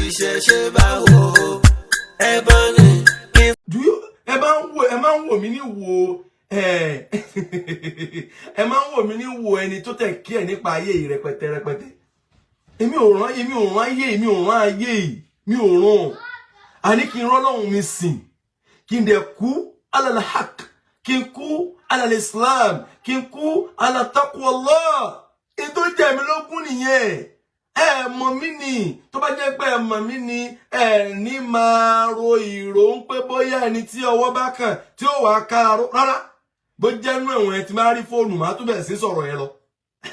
ìṣẹ̀ṣe báwo ẹbọ ni. ẹ máa ń wò mí ní wo ẹ máa ń wò mí ní wo ẹni tó tẹ̀ kí ẹ̀ nípa ayé yìí rẹpẹtẹ. èmi ò rán ayé mi ò rán àní kí n rán Ọlọ́run mi sìn kí n dẹ̀ kú alal haq kí n kú alal islam kí n kú ala taqwallah ètò jẹ́ mi lógún nìyẹn. Ẹ mọ̀ mí ni tó bá jẹ́ pé ẹ mọ̀ mí ni ẹ ní máa ro ìrò ń pé bóyá ẹni tí ọwọ́ bá kàn tí ó wàá ká rárá bó jẹ́ nú ẹ̀wọ̀n ẹ ti máa rí fóònù máa tún bẹ̀rẹ̀ sí sọ̀rọ̀ yẹn lọ.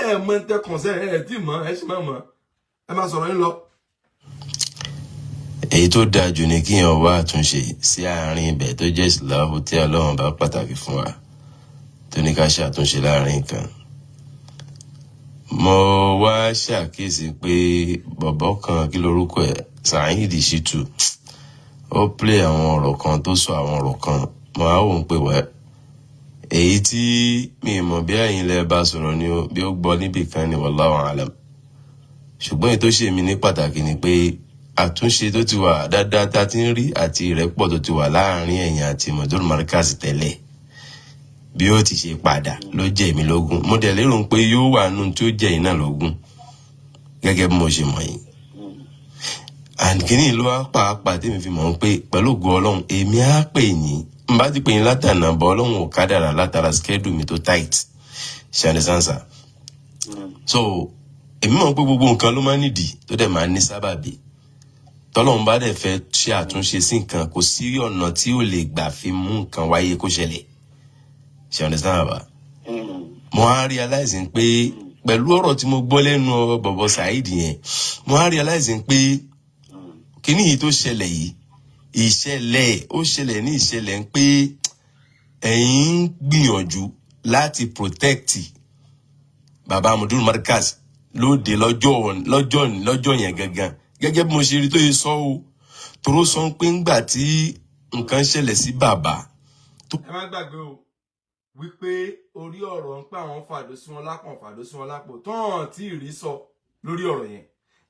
Ẹ mọ̀ ń tẹ kọ̀ǹsẹ̀ ẹ tí mọ̀ ẹ sì máa mọ̀ ẹ máa sọ̀rọ̀ yín lọ. Èyí tó dáa jù ni kí èèyàn wá àtúnṣe sí àárín ibẹ̀ tó jẹ́ ìsìláàmù tí Ọlọ́run bá pàtàkì fún wa tó ní ká ṣàtúnṣe láàrin kan. Mo wá ṣàkíyèsí pé bọ̀bọ̀ kan kí lorúkọ ẹ̀ Saheed Shittu ó play àwọn ọ̀rọ̀ kan tó sọ àwọn ọ̀rọ̀ kan mo á wò ń pè wẹ́ èyí tí mi mọ̀ bí ẹ̀yin lẹ bá sọ̀rọ̀ ni bí ó gbọ́ níbì kan ni wallahu alam ṣùgbọ́n èyí tó ṣe mí ní pàtàkì ni pé àtúnṣe tó ti wà dáadáa tá ti ń rí àti ìrẹ́pọ̀ tó ti wà láàrin ẹ̀yin àti Modul Markaz tẹ́lẹ̀ bí ó ti ṣe padà ló jẹ́ mi lógún mo dẹ̀ lérò pé yóò wà nù tí ó jẹ́ iná lógún gẹ́gẹ́ bí mo ṣe mọ̀ yín àǹkíní ló wá pàápàá tèmi fi mọ̀ pé pẹ̀lú ògo Ọlọ́run èmi á pè yín n bá ti pè yín látànà bọ́ Ọlọ́run ò kádàrá látara schedule mi tó tight ṣe àdìsánsà so èmi mọ̀ pé gbogbo nǹkan ló máa nídìí tó dẹ̀ máa ní sábàbí tọ́lọ́run bá dẹ̀ fẹ́ ṣe àtúnṣe sí nǹkan kò sí ọ̀nà tí ó lè gbà fi mú nǹkan wáyé kó ṣẹlẹ̀ ṣe understand ba mo á realize pé pẹ̀lú ọ̀rọ̀ tí mo gbọ́ lẹ́nu bọ̀bọ̀ Saheed yẹn mo á realize pé kíní yìí tó ṣẹlẹ̀ yìí ó ṣẹlẹ̀ ní ìṣẹ̀lẹ̀ ń pé ẹ̀yin ń gbìyànjú láti protect bàbá Modul Markaz lóde lọ́jọ́ yẹn gangan gẹ́gẹ́ bí mo ṣe rí tó yẹ sọ o tòró sọ pé ńgbà tí nǹkan ṣẹlẹ̀ sí bàbá. ẹ má gbàgbé o wípé orí ọ̀rọ̀ ń pé àwọn fàdó sí wọn lápò tán tí ì rí sọ lórí ọ̀rọ̀ yẹn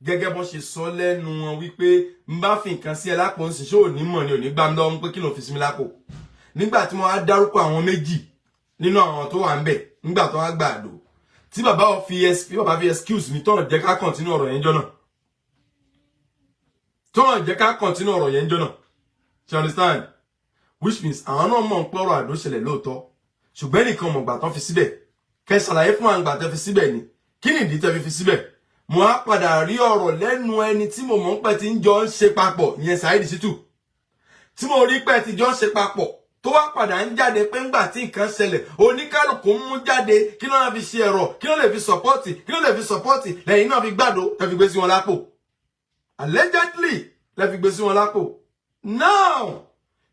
gẹ́gẹ́ bọ́n ṣe sọ lẹ́nu wọn wípé ń bá fi nǹkan sí ẹ lápò ń sì ṣó ní mọ̀ ni ò ní gbá mi lọ́wọ́ pé kí ló fi sí mi lápò nígbà tí wọ́n á dárúkọ àwọn méjì nínú àwọn tó wà ń bẹ̀ nígbà tó wá gbà àdó tí bàbá fi excuse mi tọ́nà jẹ́ ká continue ọ̀rọ̀ yẹn jọ́nà you understand which means àwọn náà mọ̀ ń pé ọ̀rọ̀ àdó ṣẹlẹ̀ lóòótọ́ ṣùgbọ́n nìkan mọ̀ gbà tán fi síbẹ̀ kẹ́ ṣàlàyé fún àwọn gbà tẹ́ fi síbẹ̀ ni kí ni ìdí tẹ́ fi síbẹ̀ mo á padà rí ọ̀rọ̀ lẹ́nu ẹni tí mo mọ̀ ń pẹ́ tí ń jọ ń ṣe papọ̀ ìyẹn Saheed Shittu tí mo rí pẹ́ tí jọ ń ṣe papọ̀ tó wá padà ń jáde pé ńgbà tí nǹkan ṣẹlẹ̀ oníkálùkù ń mú jáde kí ló fi ṣe ẹ̀rọ kí ló lè fi sọ́pọ́tì lẹ́yìn náà fi gbàdó lẹ́ fi gbé sí wọn lápò allegedly lẹ́ fi gbé sí wọn lápò now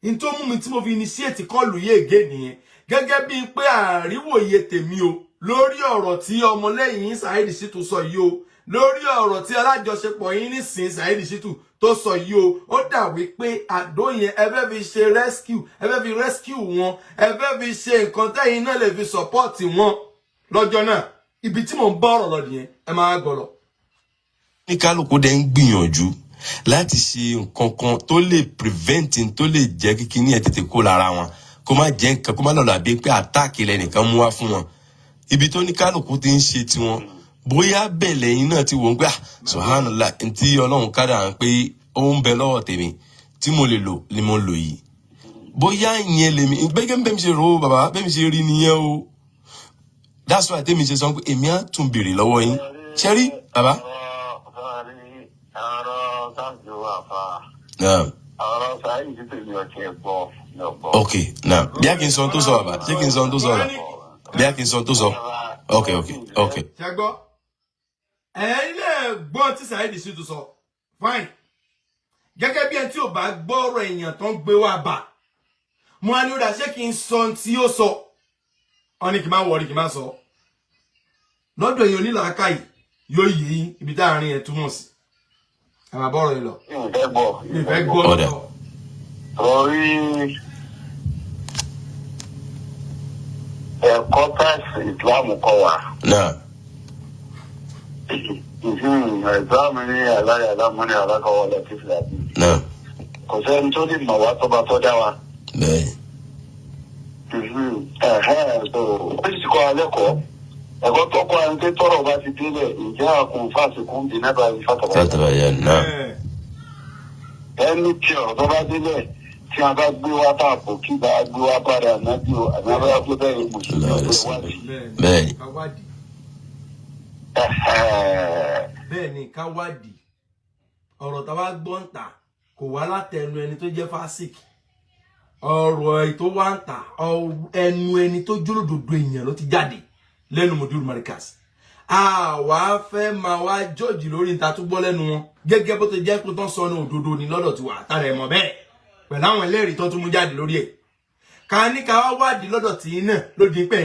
in tó mú mi tí mo fi initiate kọlù yé ègé nìyẹn gẹ́gẹ́ bí pé àríwòye tèmi o lórí ọ̀rọ̀ tí ọmọlẹ́yìn Saheed Shittu sọ yìí o lórí ọ̀rọ̀ tí alájọṣepọ̀ yín nísìn Saheed Shittu tó sọ yìí o ó dà wípé àdó yẹn ẹ fẹ́ fi ṣe rescue wọn ẹ fẹ́ fi ṣe nǹkan tẹ́yìn náà lè fi support wọn lọ́jọ́ náà ibi tí mò ń bá ọ̀rọ̀ lọ nìyẹn ẹ máa gbọ́ lọ. ní kálukú dẹ̀ ń gbìyànjú láti ṣe nǹkan kan tó lè prevent tó lè jẹ́ kíkiní ẹ̀ tètè kó lára wọn kó má jẹ́ nǹkan kó má lọ́la bí pé àtáàkì lẹ́nìkan mú wá fún wọn ibi tó ní kálukú ti ń ṣe tiwọn bóyá bẹ̀lẹ̀ yín náà ti wọ́n pé subhanallah tí Ọlọ́run kádà ń pé ó ń bẹ lọ́wọ́ tèmi tí mo lè lò ni mo lò yìí bóyá ìyẹn lèmi bẹ́ẹ̀ mi ṣe rò ó bàbá bẹ́ẹ̀ mi ṣe rí nìyẹn o that's why tèmi ṣe sọ pé èmi á tún béèrè lọ́wọ́ yín ṣe rí bàbá. Okay, now bí a kì í sọ tó sọ bàbá ṣé kì í sọ tó sọ bí a kì í sọ tó sọ okay. ṣe gbọ́ ẹ̀yin lè gbọ́ tí Saheed Shittu sọ fine gẹ́gẹ́ bí ẹni tí ò bá gbọ́rọ̀ èèyàn tó ń gbé wá bà mo á ní ó dà ṣé kí n sọ tí ó sọ wọn ni kì máa wọrí kì máa sọ lọ́dọ̀ èèyàn onílàákàyè yóò yí ibi tá àárín ẹ̀ túmọ̀ sí àwọn àbọ̀rọ̀ yìí lọ. ìfẹ́ gbọ́ lọ́dọ̀. orí ẹ̀kọ́ tẹ̀sí Islam kọ́ wa. Ẹ̀gbọ́n mi ní alámúni alákọ̀wọ́ lẹ́tí fìlàbí. náà Kò sẹ́ni tó lè mọ̀ wá tó bá tọ́ dá wa. bẹ́ẹ̀ So ó sì kọ́ alẹ́kọ̀ọ́. Ẹ̀kọ́ tó kọ́ ẹni pé tọ́rọ̀ bá ti délẹ̀ ìjẹ́ àkùn fásikún di náà báyìí fàtàbà. fàtàbàyà náà Ẹni tí ọ̀rọ̀ tó bá délẹ̀ tí a bá gbé wá tààpọ̀ kí bá gbé wá padà nábì o àbí abẹ́rẹ́ tó bẹ̀rẹ̀ mùsùlùmí tó wá sí. bẹ́ẹ̀ni bẹ́ẹ̀ni ká wádìí ọ̀rọ̀ tá a bá gbọ́ ń tà kò wá látẹnu ẹni tó jẹ́ fásik ọ̀rọ̀ èyí tó wá ń tà ẹnu ẹni tó jólódodo èèyàn ló ti jáde lẹ́nu Mudiru Markaz. Àwa fẹ́ máa wá jọ́ọ̀jì lórí níta tó gbọ́ lẹ́nu wọn gẹ́gẹ́ bó ti jẹ́ pé tán sọ ní òdodo ní lọ́dọ̀ tiwa àtàrà ẹ̀mọ́ bẹ́ẹ̀ pẹ̀lú àwọn ẹlẹ́rìí tó tún mú jáde lórí ẹ̀. Ká ní ká wá wádìí lọ́dọ̀ tí iná lóde pé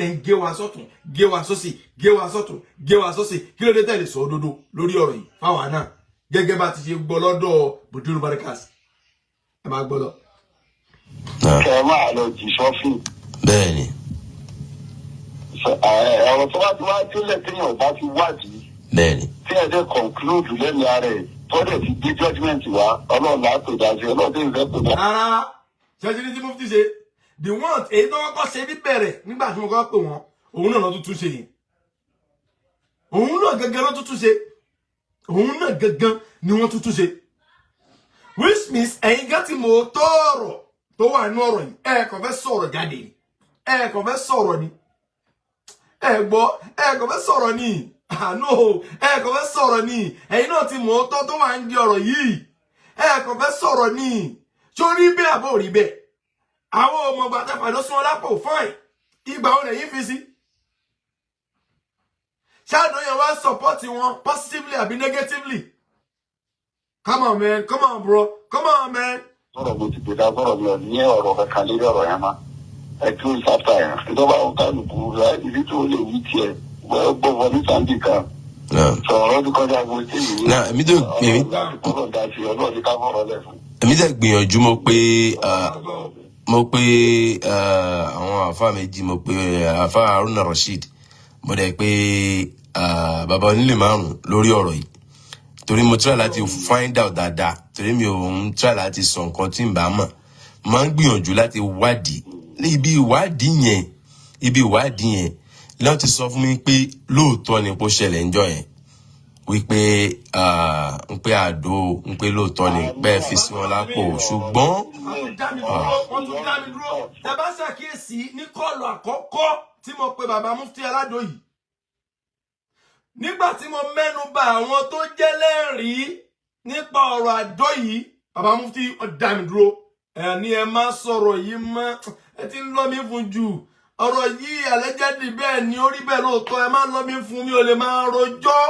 ń gé wa sọ́tún gé wa sósì gé wa sọ́tún gé wa sósì kí ló dé tẹ̀lé sọ òdodo lórí ọ̀rọ̀ yìí fáwa náà gẹ́gẹ́ bá ti ṣe gbọ́ lọ́dọ̀ Mudiru Markaz. Ẹ máa gbọ́ lọ. Kẹ̀ máa lọ jì sọ́fìn. bẹ́ẹ̀ni Ọ̀rọ̀ tó bá ti wá délẹ̀ téèyàn bá ti wádìí bẹ́ẹ̀ni tí ẹ dẹ́ conclude lẹ́nu ara ẹ̀ tọ́lẹ̀ ti gbé judgement wá ọlọ́run á pè dá sí ọlọ́run ìfẹ́ pè dá. Rárá ṣẹ́jú ní tí mo fi ṣe the one èyí tó kọ́kọ́ ṣe bí bẹ̀rẹ̀ nígbà tí mo kọ́ pè wọ́n òun náà ló tuntun ṣe yìí òun náà gangan ló tuntun ṣe òun náà gangan ni wọ́n tuntun ṣe which means ẹ̀yin gán tí mo tọ̀rọ̀ tó wà nínú ọ̀rọ̀ yìí ẹ̀ kàn fẹ́ sọ̀rọ̀ jáde ẹ̀ kàn fẹ́ sọ̀rọ̀ ni ẹ̀ gbọ́ ẹ̀ kàn fẹ́ sọ̀rọ̀ ni àánú ẹ̀ kàn fẹ́ sọ̀rọ̀ ni ẹ̀yin náà tí mo tọ́ tó wà ń di ọ̀rọ̀ yìí ẹ̀ kàn fẹ́ sọ̀rọ̀ ni tó rí bẹ́ẹ̀ àbò rí bẹ́ẹ̀ àwọn ọmọ ọgbà tẹ́fà ló sún ọlápò fine ìgbà wọn lẹ́yìn fi sí ṣáàdùn yẹn wá support wọn positively àbí negatively come on man come on bro come on man. sọ̀rọ̀ mo ti gbèdá sọ̀rọ̀ mi ò ní ọ̀rọ̀ kankan lórí ọ̀rọ̀ yẹn má ẹ tún ìsáfà yẹn ìjọba àwọn kálukú rẹ ibi tó lè wí tiẹ̀ gbọ́ fọ ní sàǹdì kan sọ̀rọ̀ ti kọjá bó ti yìí èmi tó ọlọ́run dá sí ọlọ́run ká fọ̀rọ̀ lẹ̀ fún. èmi tẹ̀ gbìyànjú mo pé àwọn àfa méjì mo pé àfa Haruna Rasheed mo dẹ̀ pé bàbá onílé márùn lórí ọ̀rọ̀ yìí torí mo try láti find out dáadáa torí mi ò ń try láti sọ nǹkan tí n bá mọ̀ máa ń gbìyànjú láti wádìí ibi ìwádìí yẹn lọ́n ti sọ fún mi pé lóòótọ́ ni kó ṣẹlẹ̀ ń jọ yẹn wípé ń pé àdó ń pé lóòótọ́ ni bẹ́ẹ̀ fi sí wọn lápò ṣùgbọ́n. wọ́n tún dá mi dúró tẹ bá ṣàkíyèsí ní kọ́ọ̀lù àkọ́kọ́ tí mo pe bàbá Mufti Aládò yìí nígbà tí mo mẹ́nu bà àwọn tó jẹ́ lẹ́rìí nípa ọ̀rọ̀ àdó yìí bàbá Mufti dá mi dúró ẹni ẹ má sọ̀rọ̀ yìí mọ́ ẹ ti ń lọ mí fún jù ọ̀rọ̀ yìí àlẹ́jáde bẹ́ẹ̀ ni ó rí bẹ́ẹ̀ lóòótọ́ ẹ má lọ mí fún mi ò lè máa rojọ́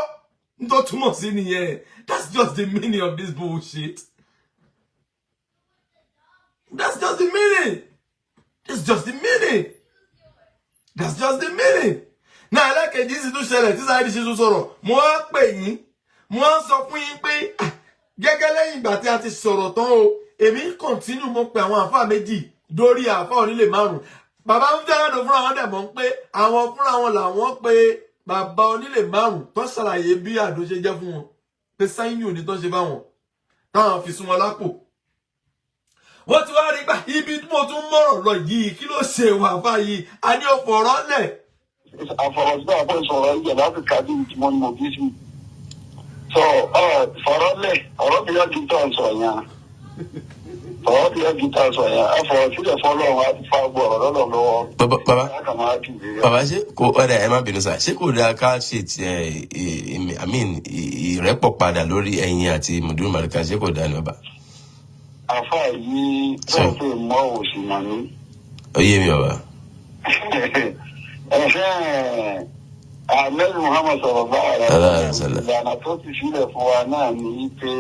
nítorí túmọ̀ sí nìyẹn that's just the meaning of this bullshit that's just the meaning that's just the meaning that's just the meaning náà ẹlẹ́kẹ̀jì sì tún ṣẹlẹ̀ tí Saheed Shittu sọ̀rọ̀ mo á pè yín mo á sọ fún yín pé gẹ́gẹ́ lẹ́yìn ìgbà tí a ti sọ̀rọ̀ tán o èmi continue mo pe àwọn àfáà méjì dórí àfáà onílé márùn bàbá Mufti Aládò fúnra wọn dẹ̀ mọ̀ ń pé àwọn fúnra wọn làwọn pé bàbá onílé márùn tó ṣàlàyé bí àdó ṣe jẹ́ fún wọn pé sáyìn òní tó ṣe fáwọn táwọn fi sún wọn lápò wọ́n ti wá rí gbà ibi tí mo tún mọ̀rọ̀ lọ yìí kí ló ṣe wà báyìí a ní ọ̀pọ̀ ọ̀rọ̀ lẹ̀. àfọwọ́sí àbọ̀ ìṣòro ìjẹ̀ láti kájú tí mo ní mo bí sí. sọ fọ̀rọ̀ lẹ̀ ọ̀rọ̀ mi yọ gíta sọ yẹn ọ̀rọ̀ mi yọ gíta sọ yẹn àfọwọ́sílẹ̀ fọlọ́run á ti fa gbọ́ ọ̀rọ̀ lọ́wọ́. bàbá ṣé kò ọ̀rẹ́ ẹ má bínú sáà ṣé kò dáa ká ṣe ìrẹ́pọ̀ padà lórí ẹ̀yin àti Mudiru Markaz ṣé kò dáa ní bàbá. àfa yìí wọ́n pè mọ́ òsì mọ̀ ní. ó yé mi bàbá. Ahmed Muhammad sọ̀rọ̀ bá ara ìlànà tó ti sílẹ̀ fún wa náà ní pé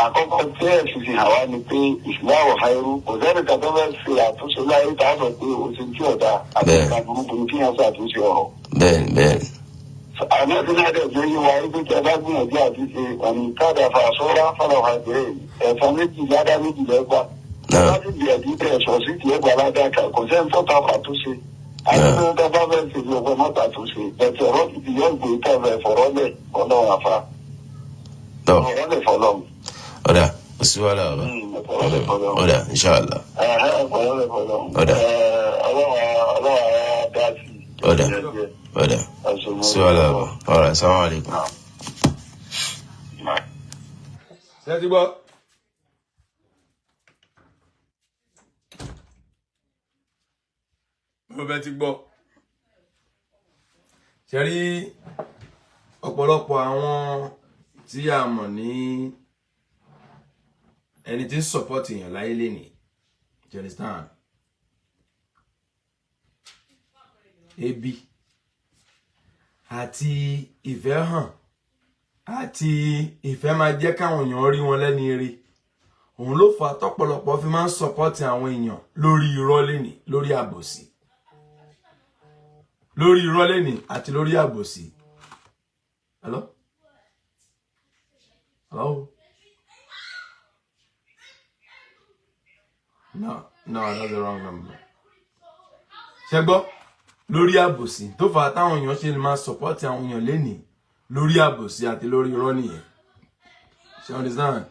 àkọ́kọ́ tí ẹ̀sìn fi hàn wá ni pé ìsìláwọ̀ hairu kò sẹ́ni kan tó fẹ́ ṣe àtúnṣe láyé tá a sọ pé o ti tí ọ̀dà àti ìka burúkú ní kí yẹn ṣe àtúnṣe ọ̀rọ̀. bẹ́ẹ̀ni bẹ́ẹ̀ni. Ahmed náà dẹ̀ gbé yín wa ibi tí ẹ bá gbìyànjú àti ṣe ọ̀nì káàdà fàṣọ́rá fàlọ́fà bẹ́ẹ̀ ẹ̀fọn méjì ládá méjì lẹ́gbàá láti gbìyànjú tẹ̀ sọ̀ sí tiẹ̀ gbà ládá kò sẹ́ni tó ta fàtúnṣe àdúgbò tó bá fẹ́ ṣe gbogbo mọ́tà tó ṣe ẹ̀tì ọ̀rọ̀ ti di yọ̀ǹgbò ìtẹ̀fẹ̀ fọ̀rọ̀lẹ̀ ọlọ́run àfa fọ̀rọ̀lẹ̀ fọlọ́run. ọ̀dà kò sí wàhálà bàbá ọ̀dà inshallah fọ̀rọ̀lẹ̀ fọlọ́run. ọ̀dà ọlọ́run dá sí i. ọ̀dà sí wàhálà bàbá ọ̀rà assalamu alaikum. ṣé ti gbọ́. mo fẹ́ ti gbọ́. ṣe rí ọ̀pọ̀lọpọ̀ àwọn tí a mọ̀ ní ẹni tí ń support èèyàn láyé lénìí, you understand? Ebi àti ìfẹ́ hàn àti ìfẹ́ máa jẹ́ káwọn èèyàn rí wọn lẹ́ni ire, òun ló fà tọ́pọ̀lọpọ̀ fi máa ń support àwọn èèyàn lórí irọ́ lénìí, lórí àbòsí, lórí irọ́ lénìí àti lórí àbòsí. Hello? Hello? No, that's the wrong number. Ṣé gbọ́? Lórí àbòsí tó fà táwọn èèyàn ṣe máa support àwọn èèyàn lénìí lórí àbòsí àti lórí irọ́ nìyẹn. Ṣé understand?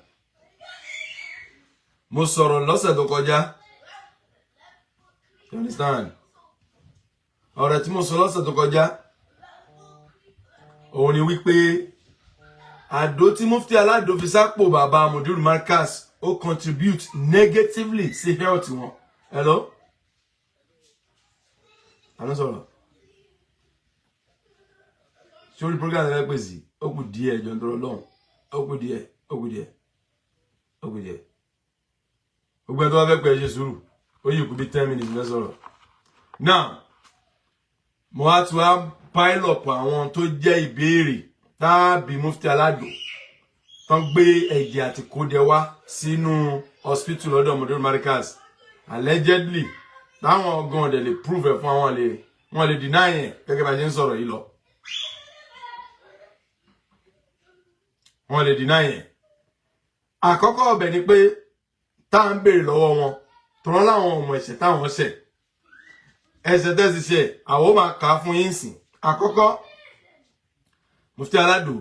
Mo sọ̀rọ̀ lọ́sẹ̀ tó kọjá. Ṣé understand? Ọ̀rọ̀ tí mo sọ lọ́sẹ̀ tó kọjá òun ni wípé àdó tí Mufti Aládò fi sápò bàbá Mudiru Markaz ó contribute negatively sí health wọn. Hello? Àná sọ̀rọ̀. Sórí program rẹ̀ pè sí ó kù díẹ̀ jọ ń tọrọ lọ́hùn. Ó kù díẹ̀. Gbogbo ẹ̀ tó wá fẹ́ pẹ́ ṣe sùúrù. Ó yìí kù bí 10 minutes fẹ́ sọ̀rọ̀. Now, mo wá tún wá pile up àwọn tó jẹ́ ìbéèrè tàbí Mufti Aládò tán gbé ẹ̀jẹ̀ àti kódẹ wá sínú hospital lọ́dọ̀ Mudiru Markaz allegedly táwọn ọgán ọ̀dẹ̀ lè prove ẹ̀ fún àwọn wọn lè deny ẹ̀ gẹ́gẹ́ bá ṣe ń sọ̀rọ̀ yìí lọ. Wọ́n lè deny ẹ̀. Àkọ́kọ́ ọbẹ̀ ni pé tá à ń béèrè lọ́wọ́ wọn tọ́rọ láwọn ọmọ ẹ̀ṣẹ̀ táwọn ṣẹ̀ ẹ̀ṣẹ̀ tẹ́sí ṣe àwọn máa kà á fún yín sìn. Àkọ́kọ́, Mufti Aládò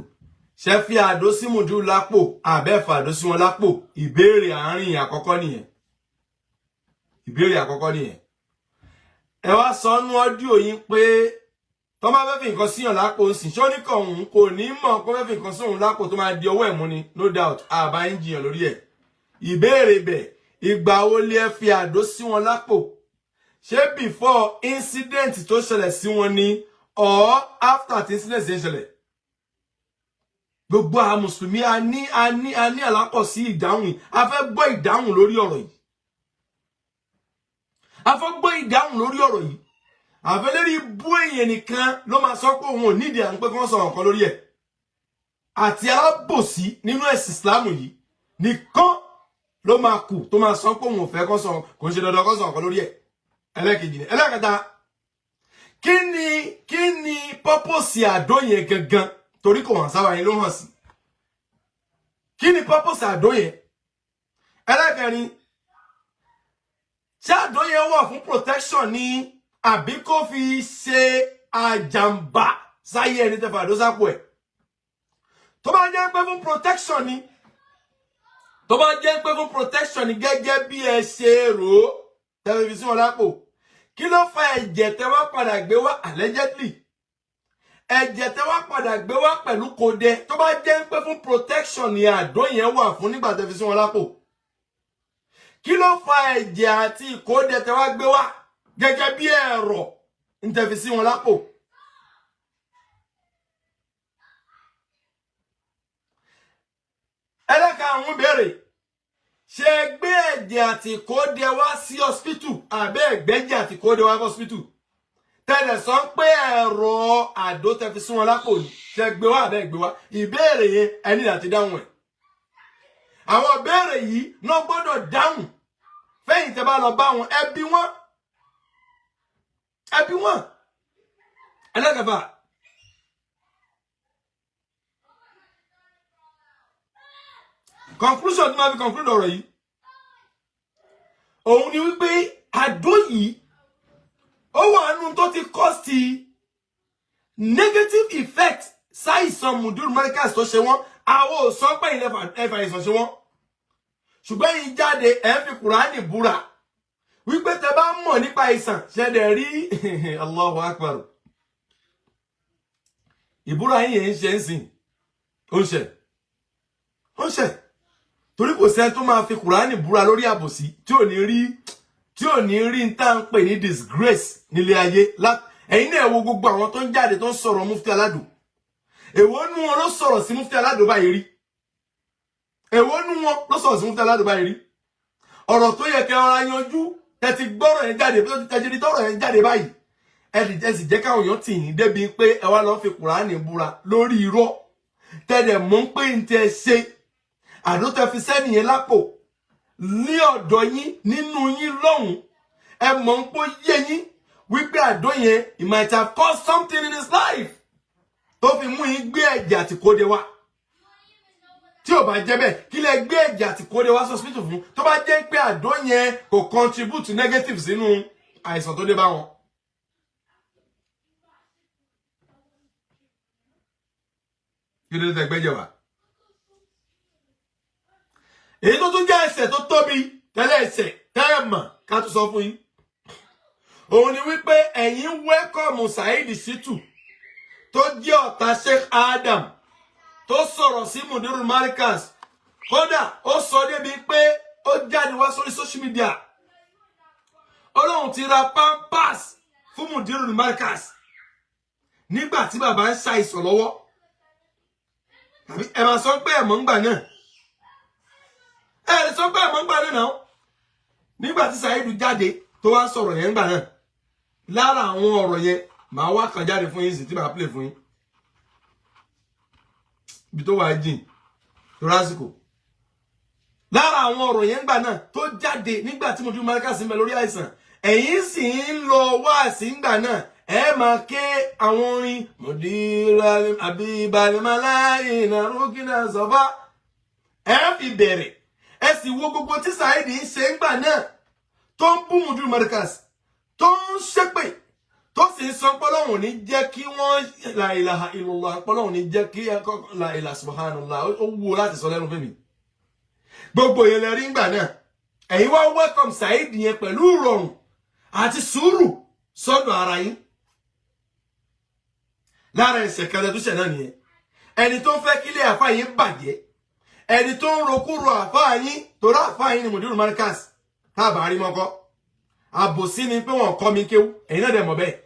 ṣe fi àdó sí Mudiru lápò àbẹ́fà àdó sí wọn lápò. Ìbéèrè àárín àkọ́kọ́ nìyẹn. Ẹ wá sọ nú ọ́díò yín pé tó máa fẹ́ fi nǹkan síyàn lápò ń sìn, ṣó ní kàn òun kò ní mọ̀ kó fẹ́ fi nǹkan sí òun lápò tó máa di ọwọ́ ẹ̀ mú ni, no doubt àbá ń jiyàn lórí ẹ̀. Ìbéèrè bẹ̀, ìgbà wo lẹ fi àdó sí wọn lápò? Ṣé before incident tó ṣẹlẹ̀ sí wọn ni or after the incident ṣe ń ṣẹlẹ̀? Gbogbo àwọn Mùsùlùmí a ní àlápọ̀ sí ìdáhùn yìí. A fẹ́ gbọ́ ìdáhùn lórí ọ̀rọ̀ yìí. Àfẹ́lérí bú èèyàn nìkan ló máa sọ pé òun ò nídìí à ń pé kí wọ́n sọ nǹkan lórí ẹ̀. Àti alábòsí nínú ẹ̀sìn Ìsìlámù yìí nìkan ló máa kù tó máa sọ pé òun ò fẹ́ kó sọ, kò ń ṣe dandan kó sọ nǹkan lórí ẹ̀. Ẹlẹ́kejì ni. Ẹlẹ́kẹta, kí ni purpose àdó yẹn gangan? Torí kò hàn sáwà yín ló hàn sí. Kí ni purpose àdó yẹn? Ẹlẹ́kẹrin, ṣé àdó yẹn wà fún protection ni àbí kó fi ṣe àjàmbá sáyé ẹni tẹ́fà àdó sápò ẹ̀? Tó bá jẹ́ pé fún protection ni, gẹ́gẹ́ bí ẹ ṣe rò ó tẹ́lẹ̀ fi sí wọn lápò, kí ló fa ẹ̀jẹ̀ tẹ́ wá padà gbé wá allegedly? Ẹ̀jẹ̀ tẹ́ wá padà gbé wá pẹ̀lú kódẹ tó bá jẹ́ pé fún protection ni àdó yẹn wà fún nígbà tẹ́ fi sí wọn lápò. Kí ló fa ẹ̀jẹ̀ àti ìkódẹ tẹ́ wá gbé wá gẹ́gẹ́ bí ẹ̀rọ ń tẹ́ fi sí wọn lápò? Ẹlẹ́karùn-ún béèrè, ṣé gbé ẹ̀jẹ̀ àti ìkódẹ wá sí hospital àbẹ́ ẹ̀gbẹ́jẹ̀ àti ìkódẹ wá sí hospital? Tẹ́lẹ̀ sọ pé ẹ̀rọ àdó tẹ́ fi sí wọn lápò ni, ṣé gbé wá àbẹ́ gbé wá? Ìbéèrè yẹn ẹni láti dáhùn ẹ̀. Àwọn ìbéèrè yìí náà gbọ́dọ̀ dáhùn. Fẹ́yìn tẹ́ bá lọ bá wọn, ẹbí wọn. Ẹlẹ́kẹfà, conclusion tí máa fi conclude ọ̀rọ̀ yìí òun ni wípé àdó yìí ó wà nínú tó ti cost negative effect ṣàìsàn Mudiru Markaz tó ṣe wọ́n àwọn ò sọ pé ilẹ̀ ẹ̀fà ìsàn ṣe wọ́n ṣùgbọ́n yìí jáde ẹ̀ fi Kùránì búra wípé tẹ bá mọ̀ nípa ìsàn ṣẹ̀dẹ̀ rí Allahu Akbar ìbúra yìí ń ṣe ń sìn ó ń ṣe torí kò sẹ́ni tó máa fi Kùránì búra lórí àbòsí tí ò ní rí ń tá ń pè ní disgrace nílé ayé ẹ̀yin náà wo gbogbo àwọn tó ń jáde tó ń sọ̀rọ̀ Mufti Aládò èwo nú wọn ló sọ̀rọ̀ sí Mufti Aládò báyìí rí ọ̀rọ̀ tó yẹ kẹ́ ọ̀rá yanjú ẹ ti gbọ́rọ̀ yẹn jáde bí ó ti tẹ́jú ní tọ́rọ̀ yẹn jáde báyìí ẹ sì jẹ́ káwọn èèyàn tì yín débi pé ẹ wá lọ fi Kùránì búra lórí irọ́ tẹ́lẹ̀ mọ́ pé ń tẹ́ ṣe àdó tẹ́ fi sẹ́ni yẹn lápò ní ọ̀dọ̀ yín nínú yín lọ́hùn ẹ mọ̀ ń pọ́ yé yín wípé àdó yẹn it might have caused something in his life tó fi mú yín gbé ẹ̀jẹ̀ àti kóde wá tí ò bá jẹ́ bẹ́ẹ̀ kí lẹ gbé ẹ̀jẹ̀ àti kóde wá hospital fún tó bá jẹ́ pé àdó yẹn kò contribute negative sínú àìsàn tó dé bá wọn. kí ló dé tẹgbẹ́jẹ̀ wá. èyí tó tún jẹ́ ẹ̀ṣẹ̀ tó tóbi tẹ́lẹ̀ ẹ̀ṣẹ̀ tẹ́ẹ̀mà ká tún sọ fún yín òun ni wípé ẹ̀yin wẹ́kọ̀mù Saheed Shittu tó jẹ́ ọ̀tá Sheikh Adam tó sọ̀rọ̀ sí Mudiru Markaz kódà ó sọ débi pé ó jáde wá sórí social media Ọlọ́run ti ra pampers fún Mudiru Markaz nígbà tí bàbá ń ṣàìsàn lọ́wọ́ ẹ máa sọ pé ẹ̀mọ́ ń gbà náà ẹ lè sọ pé ẹ̀mọ́ ń gbà náà nígbà tí Saheed jáde tó wá sọ̀rọ̀ yẹn ń gbà náà lára àwọn ọ̀rọ̀ yẹn màá wá kan jáde fún yín sí tí màá play fún yín bí tó wà jìn tó rásìkò lára àwọn ọ̀rọ̀ yẹn gbà náà tó jáde nígbà tí Mudiru Markaz ń bẹ lórí àìsàn ẹ̀yin sì ń lọ wá sí ńgbà náà ẹ máa ké àwọn orin Mudiru Abibalimalai Narukina Zọba ẹ fi bẹ̀rẹ̀ ẹ sì wo gbogbo tí Saheed ń ṣe ńgbà náà tó ń bú Mudiru Markaz tó ń ṣépè tó sì ń sọ pọ́lọ́hùn ní jẹ́ kí wọ́n la ilaha illallah pọ́lọ́hùn ní jẹ́ kí la ilaha subhanallah ó wúwo láti sọ lẹ́nu fẹ́mi gbogbo yẹn lẹ rí ńgbà náà ẹ̀yin wá welcome Saheed yẹn pẹ̀lú ìrọ̀rùn àti sùúrù sọ́dọ̀ ara yín lára ẹ̀ṣẹ̀ kẹlẹ́ tó ṣẹ̀ náà nìyẹn ẹni tó ń fẹ́ kílé àfáà yín bàjẹ́ ẹni tó ń rokúrò àfáà yín torí àfáà yín ni Mudiru Markaz tábà rí mọ́kọ́ àbòsí ni pé wọ́n kọ́ mi kéwú ẹ̀yin náà dẹ̀ mọ̀ bẹ́ẹ̀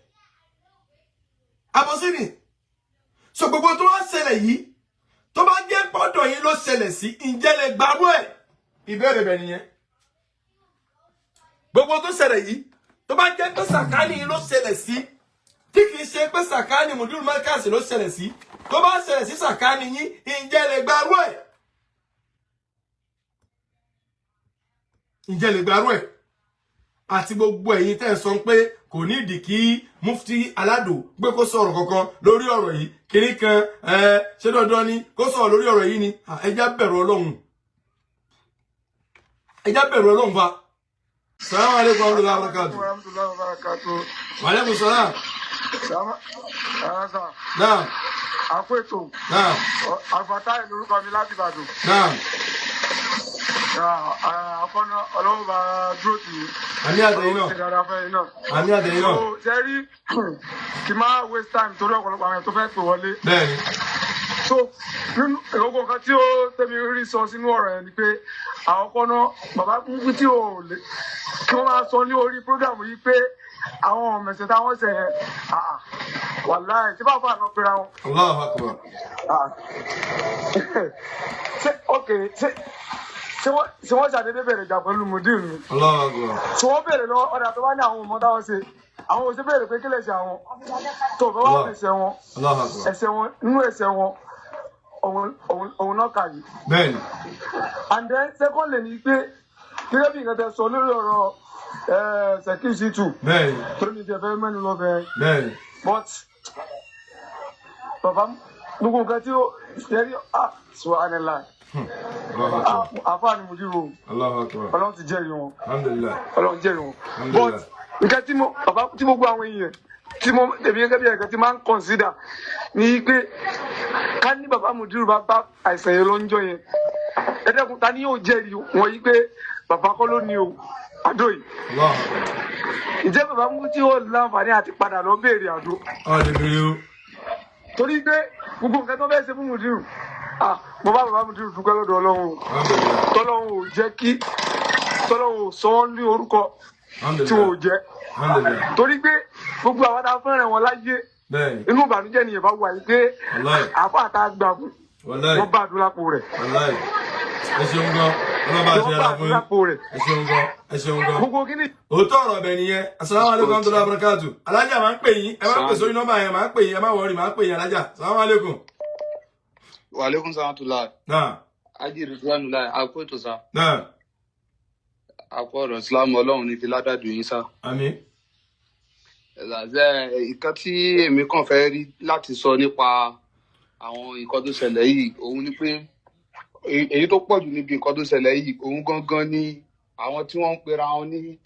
àbòsí ni so gbogbo tó wá ṣẹlẹ̀ yìí tó bá jẹ́ pọ́dọ̀ yín ló ṣẹlẹ̀ sí ǹjẹ́ lè gbàgbọ́ ẹ̀ ìbéèrè bẹ̀ nìyẹn gbogbo tó ṣẹlẹ̀ yìí tó bá jẹ́ pé sàkáání yín ló ṣẹlẹ̀ sí tí kìí ṣe pé sàkáání Mudiru Markaz ló ṣẹlẹ̀ sí tó bá ṣẹlẹ̀ sí sàkáání yín ǹjẹ́ lè gbàgbọ́ ẹ̀ ǹjẹ́ lè gbàgbọ́ ẹ̀ àti gbogbo ẹ̀yin tẹ́ sọ pé kò nídìí kí Mufti Aládò gbé kó sọ̀rọ̀ kankan lórí ọ̀rọ̀ yìí kiri kan ṣé dandan ni kó sọ̀rọ̀ lórí ọ̀rọ̀ yìí ni ẹjá bẹ̀rù Ọlọ́run fa. Assalamu alaikum warahmatullahi wabarakatuh. Wa alaikum salam. Naam. Àpètò. Naam. Àfàtàì lórúkọ mi láti Ìbàdàn. Naam. Àkọ́nà Ọlọ́run bá dúró tì í. Àmì àtẹ̀yìn náà. Àmì àtẹ̀yìn náà. Ṣé rí kí máa waste time torí ọ̀pọ̀lọpọ̀ àwọn tó fẹ́ pè wọlé. Bẹ́ẹ̀ni. So nínú ìgbógun kan tí ó tẹ́mi rí sọ sínú ọ̀rọ̀ yẹn ni pé àkọ́kọ́ náà bàbá kúkú tí ò lè kí wọ́n máa sọ ní orí prógrámù yìí pé àwọn mẹ̀sẹ̀ táwọn ṣe yẹn wàláì tí bàbá àná pera wọn. Allahu Akbar. Ṣé wọ́n ṣàdédé bẹ̀rẹ̀ ìjà pẹ̀lú Mudiru ni? Allahu Akbar. Ṣé wọ́n bẹ̀rẹ̀ lọ ọ̀dà tó bá ní àwọn ọmọ táwọn ṣe àwọn òṣèré bẹ̀rẹ̀ pé kílẹ̀ ṣe àwọn tó bá wà ẹ̀ṣẹ̀ wọn nínú ẹ̀ṣẹ̀ wọn òun náà kà yìí. Bẹ́ẹ̀ni. And then second lè ní pé gẹ́gẹ́ bí nǹkan tẹ sọ lórí ọ̀rọ̀ Saheed Shittu. Bẹ́ẹ̀ni. Tó ní ìjẹ̀fẹ́ mẹ́nu lọ bẹ́ẹ̀. Bẹ́ẹ̀ni. But bàbá gbogbo nǹkan tí ó ṣe rí subhanallah. Àfáà ni Mudiru. Allahu Akbar. Ọlọ́run ti jẹ́rìí wọn. Alhamdulillah. Ọlọ́run jẹ́rìí wọn. But nǹkan tí mo bàbá tí gbogbo àwọn èèyàn tí mo tẹ̀mí gẹ́gẹ́ bí ẹ̀kan tí máa ń consider ní pé ká ní bàbá Mudiru bá bá àìsàn yẹn lọ́njọ́ yẹn ẹ̀dẹ́kun ta ni yóò jẹ́rìí wọ́n yí pé bàbá kọ́ ló ní o àdó yìí ìjẹ́ bàbá Mudiru ó láǹfààní àti padà lọ béèrè àdó torí pé gbogbo nǹkan tó fẹ́ ṣe fún Mudiru mo bá bàbá Mudiru dúpẹ́ lọ́dọ̀ Ọlọ́run tọ́lọ́run ò jẹ́ kí tọ́lọ́run ò sọ wọ́n ní orúkọ tí wọn ò jẹ́ torí pé gbogbo àwọn tá a fẹ́ràn wọn láyé inú ìbànújẹ́ nìyẹn bá wà yìí pé àfa àtà gbà fún wọn bá àdúrà pò rẹ̀. ẹ ṣeun gan ọlọ́ba àti ẹ̀rọ fún yín ẹ ṣeun gan gbogbo kí ni. òótọ́ ọ̀rọ̀ ọ̀bẹ nìyẹn asalaamu aleykum wa rahmatulahi wa barakatu alájà máa ń pè yín ẹ máa ń pè sórí nọ́mbà yẹn máa ń pè yín ẹ máa wọrí máa ń pè yín alájà asalaamu aleykum. Wa alaikum salam. náà. Aji Ridwanullah àpò ètò sá. náà. Àpò ọ̀rọ̀ Islam Ọlọ́run ní fi ládàdù yín sá. àmín. Ìkan tí èmi kàn fẹ́ rí láti sọ nípa àwọn nǹkan tó ṣẹlẹ̀ yìí òun ni pé èyí tó pọ̀ jù níbi nǹkan tó ṣẹlẹ̀ yìí òun gangan ni àwọn tí wọ́n ń pera wọn ní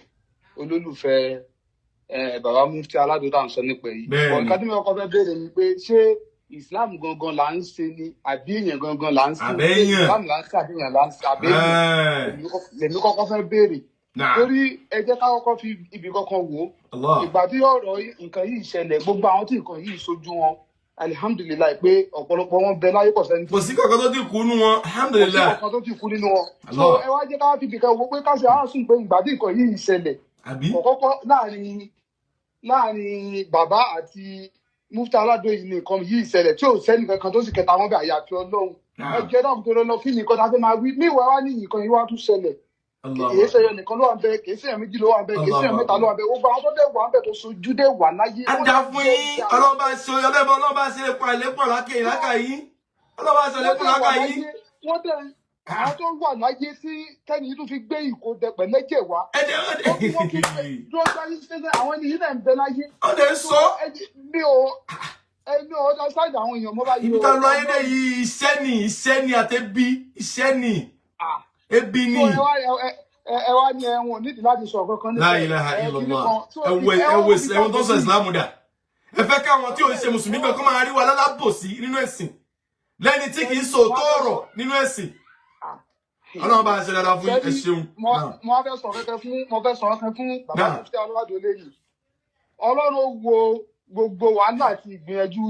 olólùfẹ́ bàbá Mufti Aládò tá à ń sọ nípa èyí. Nǹkan tí mi kọ́kọ́ fẹ́ béèrè ni pé ṣé Islam gangan là ń ṣe ni àbí èèyàn gangan là ń ṣe? Àbẹ́yàn. Islam là ń ṣe àbí èèyàn là ń ṣe àbẹ́yàn? Lèmi kọ́kọ́ fẹ́ béèrè. Torí ẹ jẹ́ ká kọ́kọ́ fi ibi kankan wò ó. Ìgbà tí ọ̀rọ̀ nǹkan yìí ṣẹlẹ̀ gbogbo àwọn tí nǹkan yìí sojú wọn alihamdulilayi pé ọ̀pọ̀lọpọ̀ wọn bẹ láyé pọ̀ sẹ́ni. kò sí kankan tó ti kú nínú wọn alhamdulilayi. kò sí kankan tó ti kú nínú wọn. so ẹ wá jẹ́ ká fi ibì kan wò pé ká ṣe àásùn pé ìgbà tí nǹkan yìí ṣẹlẹ̀. kọ̀kọ́kọ́ láàrin bàbá àti Mufti Aládò yìí ni nǹkan yìí ṣẹlẹ̀ tí ò sẹ́ni kankan tó sì kẹta wọn bẹ àyàfi Ọlọ́run. ẹ jẹ́ náà tó lọ kí nìkan tá a fẹ́ máa wí ní ìwà wa ní nǹkan yìí wá tún ṣẹlẹ̀. kìí ṣe ẹyọ nìkan ló wà ń bẹ kìí ṣe ẹyọ méjì ló wà ń bẹ kìí ṣe ẹyọ mẹ́ta ló wà ń bẹ gbogbo àwọn tó dẹ̀ wà ń bẹ tó sojú dẹ̀ wà láyé. ajá fún yín ọlọ́ba ṣe ọlọ́ba ọlọ́ba ṣe pa ìlẹ́pọ̀ lákè ìlákà yìí ọlọ́ba ṣe ìlẹ́pọ̀ lákà yìí. wọ́n dẹ̀ àwọn tó wà láyé sí kẹ́ni yìí tó fi gbé ìkó dẹ̀pẹ̀ lẹ́jẹ̀ wá. àwọn ènìyàn náà ń bẹ láyé. ọ̀dẹ̀ sọ. ẹni ọ̀dà sáìdì àwọn èèyàn mọ́ báyìí. ibi tá a lọ ayé dẹ yìí iṣẹ́ ni àtẹ́bí iṣẹ́ ni ebi ni. ẹ wá ní ẹ̀wọ̀n nídìí láti sọ kankan nípa La ilaha illallah ẹwọ tó sọ ìsìlámù dà ẹ fẹ́ káwọn tí ò ń ṣe mùsùlùmí kan kó máa rí wa lálábòsí nínú ẹ̀sìn lẹ́ni tí kì í sọ òótọ́ ọ̀rọ̀ nínú ẹ̀sìn. Ọlọ́run bá ń ṣe dáadáa fún ẹ ṣeun. mo fẹ́ sọ kankan fún bàbá Mufti Aládò lẹ́yìn. Ọlọ́run wo gbogbo wàhálà àti ìgbìyànjú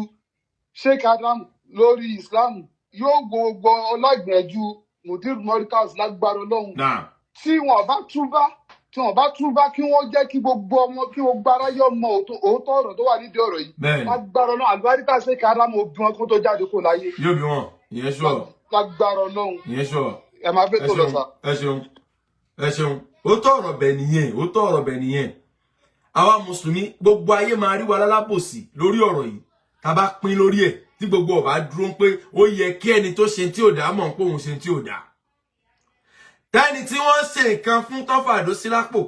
Sheikh Adam lórí Islam yóò gbogbo ọlọ́gbìyànjú Mudiru Markaz lágbára Ọlọ́run. Tí wọ́n bá túbá kí wọ́n jẹ́ kí gbogbo ọmọ kí wọ́n gbára yọ mọ òótọ́ ọ̀rọ̀ tó wà nídìí ọ̀rọ̀ yìí. Lágbára Ọlọ́run àlùbáríkà Sheikh Adam òbí wọn kó tó jáde kó láyé. Yóò bí wọn ìyẹn ṣọ. Lágbára Ọlọ́run. Ìyẹn ṣọ. Ẹ máa fẹ́ tó lọ sá. Ẹ ṣeun òótọ́ ọ̀rọ̀ bẹ̀ nìyẹn àwa mùsùlùmí gbogbo ayé máa rí wa lálábòsí lórí ọ̀rọ̀ yìí tá a bá pín lórí ẹ̀ tí gbogbo ọba dúró pé ó yẹ kí ẹni tó ṣe tí ò dá mọ̀ pé òun ṣe tí ò dá. Tẹ́ni tí wọ́n ṣe nǹkan fún tọ́fà àdó sí lápò